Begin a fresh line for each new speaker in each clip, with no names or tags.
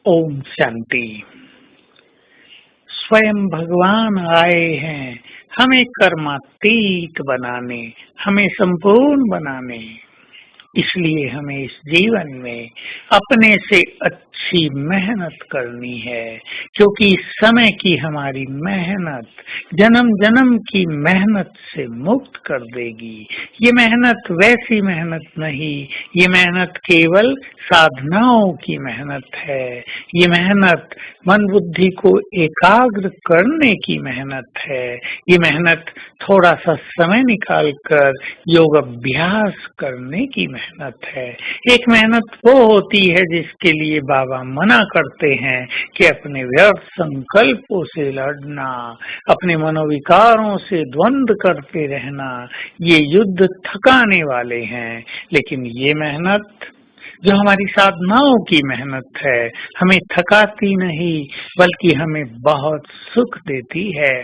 ओम शांति। स्वयं भगवान आए हैं हमें कर्मातीत बनाने, हमें संपूर्ण बनाने। इसलिए हमें इस जीवन में अपने से अच्छी मेहनत करनी है, क्योंकि इस समय की हमारी मेहनत जन्म जन्म की मेहनत से मुक्त कर देगी। ये मेहनत वैसी मेहनत नहीं, ये मेहनत केवल साधनाओं की मेहनत है। ये मेहनत मन बुद्धि को एकाग्र करने की मेहनत है। ये मेहनत थोड़ा सा समय निकालकर योग अभ्यास करने की मेहनत है। एक मेहनत वो होती है जिसके लिए बाबा मना करते हैं कि अपने व्यर्थ संकल्पों से लड़ना, अपने मनोविकारों से द्वंद्व करते रहना, ये युद्ध थकाने वाले हैं। लेकिन ये मेहनत जो हमारी साधनाओं की मेहनत है, हमें थकाती नहीं बल्कि हमें बहुत सुख देती है।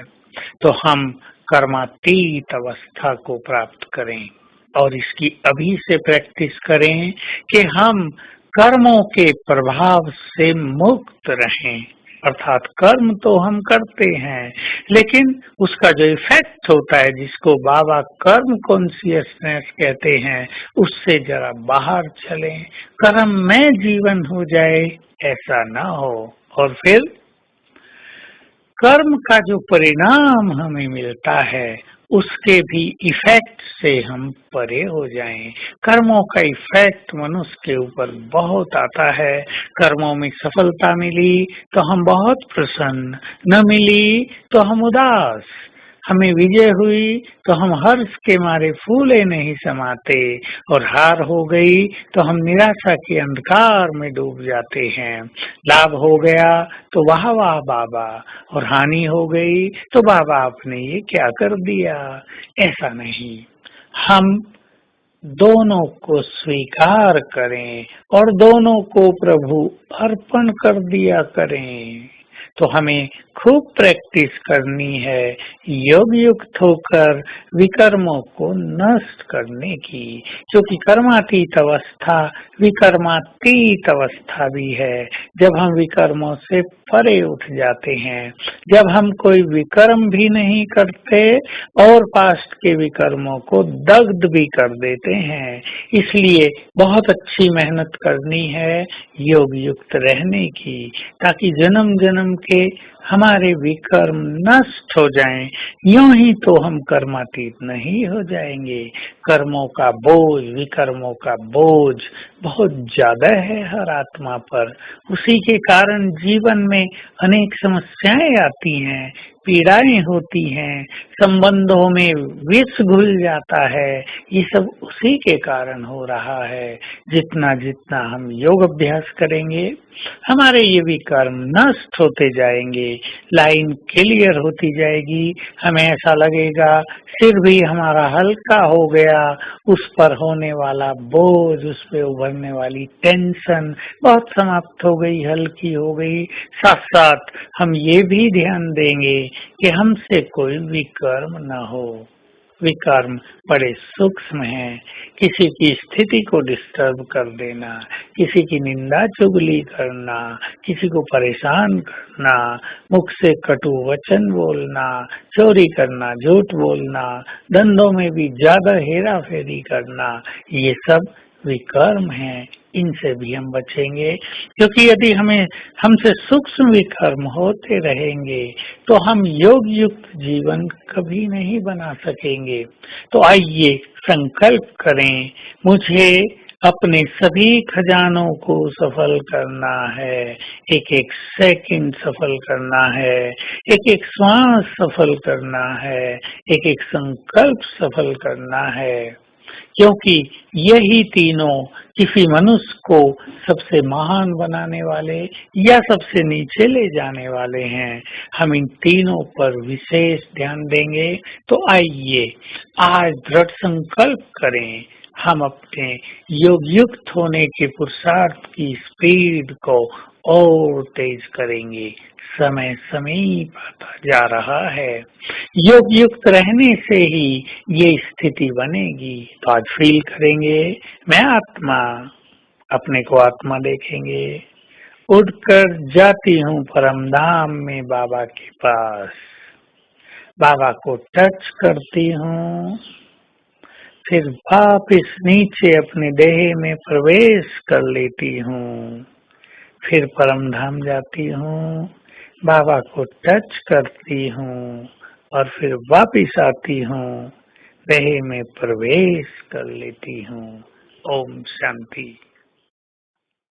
तो हम कर्मातीत अवस्था को प्राप्त करें और इसकी अभी से प्रैक्टिस करें कि हम कर्मों के प्रभाव से मुक्त रहें। अर्थात कर्म तो हम करते हैं, लेकिन उसका जो इफेक्ट होता है, जिसको बाबा कर्म कॉन्शियसनेस कहते हैं, उससे जरा बाहर चलें। कर्म में जीवन हो जाए ऐसा ना हो, और फिर कर्म का जो परिणाम हमें मिलता है उसके भी इफेक्ट से हम परे हो जाएं। कर्मों का इफेक्ट मनुष्य के ऊपर बहुत आता है। कर्मों में सफलता मिली तो हम बहुत प्रसन्न, न मिली तो हम उदास। हमें विजय हुई तो हम हर्ष के मारे फूले नहीं समाते, और हार हो गई तो हम निराशा के अंधकार में डूब जाते हैं। लाभ हो गया तो वाह वाह बाबा, और हानि हो गई तो बाबा आपने ये क्या कर दिया। ऐसा नहीं, हम दोनों को स्वीकार करें और दोनों को प्रभु अर्पण कर दिया करें। तो हमें खूब प्रैक्टिस करनी है योग युक्त होकर विकर्मों को नष्ट करने की, क्योंकि कर्मातीत अवस्था विकर्मातीत अवस्था भी है। जब हम विकर्मों से परे उठ जाते हैं, जब हम कोई विकर्म भी नहीं करते और पास्ट के विकर्मों को दग्ध भी कर देते हैं। इसलिए बहुत अच्छी मेहनत करनी है योग युक्त रहने की, ताकि जन्म जन्म के हमारे विकर्म नष्ट हो जाएं। यूं ही तो हम कर्मातीत नहीं हो जाएंगे। कर्मों का बोझ, विकर्मों का बोझ बहुत ज्यादा है हर आत्मा पर। उसी के कारण जीवन में अनेक समस्याएं आती हैं, पीड़ाएं होती हैं, संबंधों में विष घुल जाता है। ये सब उसी के कारण हो रहा है। जितना जितना हम योग अभ्यास करेंगे, हमारे ये विकर्म नष्ट होते जाएंगे, लाइन क्लियर होती जाएगी। हमें ऐसा लगेगा सिर भी हमारा हल्का हो गया, उस पर होने वाला बोझ, उस पे उभरने वाली टेंशन बहुत समाप्त हो गई, हल्की हो गई। साथ साथ हम ये भी ध्यान देंगे कि हमसे कोई विकर्म न हो। विकर्म बड़े सूक्ष्म हैं। किसी की स्थिति को डिस्टर्ब कर देना, किसी की निंदा चुगली करना, किसी को परेशान करना, मुख से कटु वचन बोलना, चोरी करना, झूठ बोलना, धंधों में भी ज्यादा हेरा फेरी करना, ये सब विकर्म हैं। इनसे भी हम बचेंगे, क्योंकि यदि हमसे सूक्ष्म विकर्म होते रहेंगे तो हम योग युक्त जीवन कभी नहीं बना सकेंगे। तो आइए संकल्प करें, मुझे अपने सभी खजानों को सफल करना है। एक एक सेकंड सफल करना है, एक एक श्वास सफल करना है, एक एक संकल्प सफल करना है, क्योंकि यही तीनों किसी मनुष्य को सबसे महान बनाने वाले या सबसे नीचे ले जाने वाले हैं। हम इन तीनों पर विशेष ध्यान देंगे। तो आइए आज दृढ़ संकल्प करें, हम अपने योग युक्त होने के पुरुषार्थ की स्पीड को और तेज करेंगे। समय समीप आता जा रहा है। योग युक्त रहने से ही ये स्थिति बनेगी। तो आज फील करेंगे, मैं आत्मा, अपने को आत्मा देखेंगे, उड़कर जाती हूँ परम धाम में बाबा के पास, बाबा को टच करती हूँ, फिर वापिस नीचे अपने देह में प्रवेश कर लेती हूँ, फिर परम धाम जाती हूँ, बाबा को टच करती हूँ और फिर वापिस आती हूँ, देह में प्रवेश कर लेती हूँ। ओम शांति।